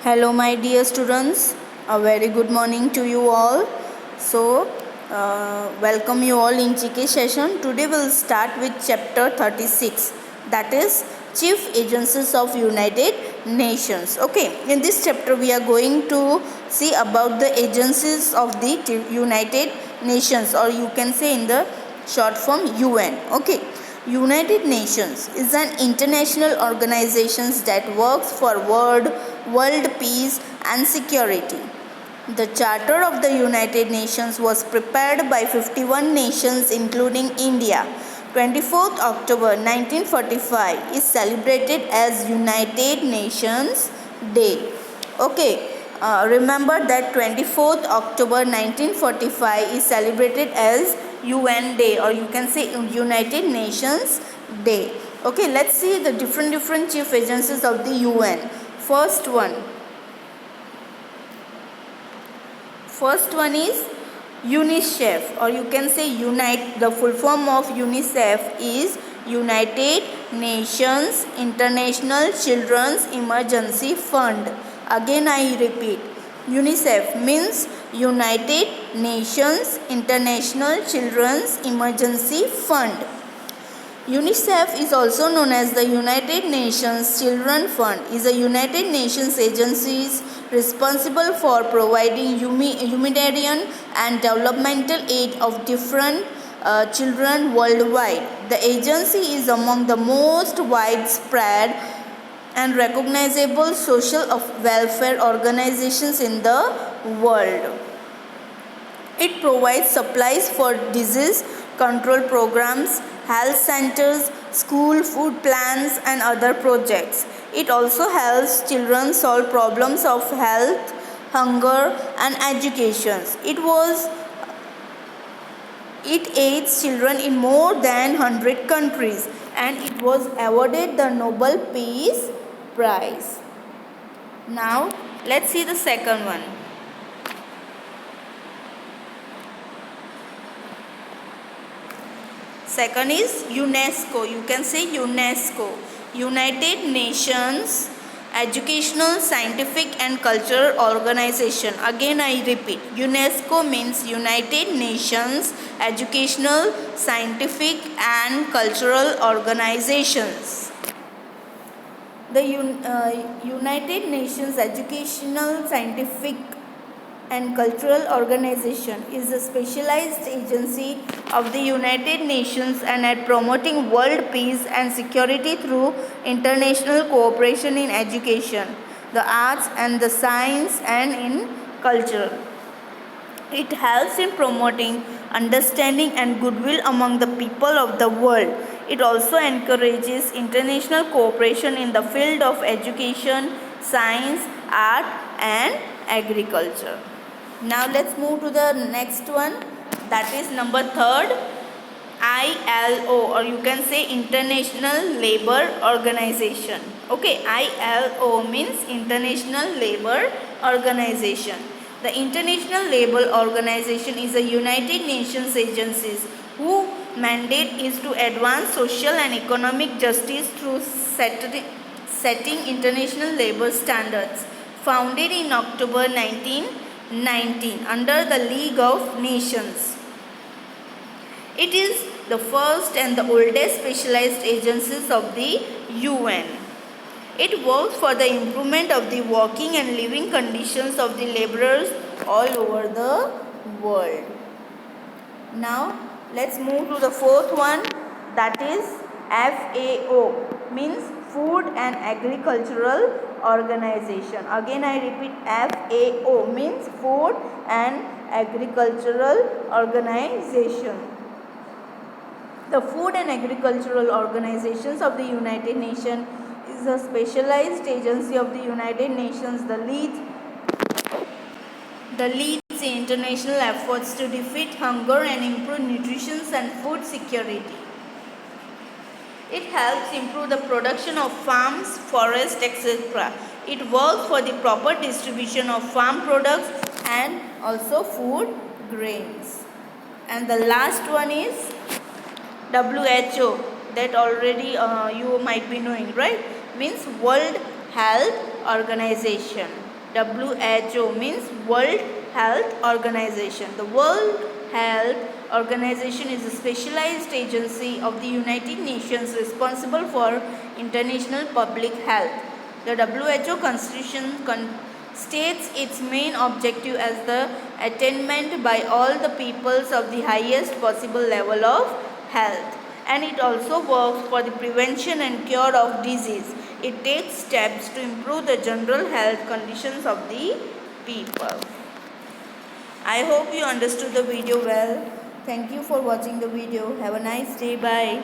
Hello, my dear students. A very good morning to you all. So, welcome you all in GK session. Today we'll start with chapter 36, that is Chief Agencies of United Nations. Okay, in this chapter we are going to see about the agencies of the United Nations, or you can say in the short form UN. Okay. United Nations is an international organization that works for world peace and security. The Charter of the United Nations was prepared by 51 nations including India. 24th October 1945 is celebrated as United Nations Day. Okay, remember that 24th October 1945 is celebrated as UN Day, or you can say United Nations Day. Okay, let's see the different chief agencies of the UN. First one is UNICEF, or you can say Unite. The full form of UNICEF is United Nations International Children's Emergency Fund. Again I repeat, UNICEF means United Nations International Children's Emergency Fund. UNICEF is also known as the United Nations Children Fund, is a United Nations agency responsible for providing humanitarian and developmental aid of different children worldwide. The agency is among the most widespread and recognizable social welfare organizations in the world. It provides supplies for disease control programs, health centers, school food plans and other projects. It also helps children solve problems of health, hunger and education. It aids children in more than 100 countries, and it was awarded the Nobel Peace Prize. Now let's see the second one. Second is UNESCO. You can say UNESCO, United Nations Educational, Scientific and Cultural Organization. Again I repeat, UNESCO means United Nations Educational, Scientific and Cultural Organizations. The United Nations Educational, Scientific and Cultural Organization is a specialized agency of the United Nations and at promoting world peace and security through international cooperation in education, the arts and the science and in culture. It helps in promoting understanding and goodwill among the people of the world. It also encourages international cooperation in the field of education, science, art and agriculture. Now let's move to the next one, that is number third, ILO, or you can say International Labour Organization. Okay, ILO means International Labour Organization. The International Labour Organization is a United Nations agency whose mandate is to advance social and economic justice through setting international labour standards. Founded in October 1919 under the League of Nations. It is the first and the oldest specialized agency of the UN. It works for the improvement of the working and living conditions of the laborers all over the world. Now let's move to the fourth one, that is FAO, means Food and Agricultural Organization. Again I repeat, FAO means Food and Agricultural Organization. The Food and Agricultural Organizations of the United Nations is a specialized agency of the United Nations that leads the international efforts to defeat hunger and improve nutrition and food security. It helps improve the production of farms, forests, etc. It works for the proper distribution of farm products and also food grains. And the last one is WHO, that already you might be knowing, right? Means World Health Organization. WHO means World Health Organization. The World Health Organization is a specialized agency of the United Nations responsible for international public health. The WHO Constitution states its main objective as the attainment by all the peoples of the highest possible level of health, and it also works for the prevention and cure of disease. It takes steps to improve the general health conditions of the people. I hope you understood the video well. Thank you for watching the video. Have a nice day. Bye.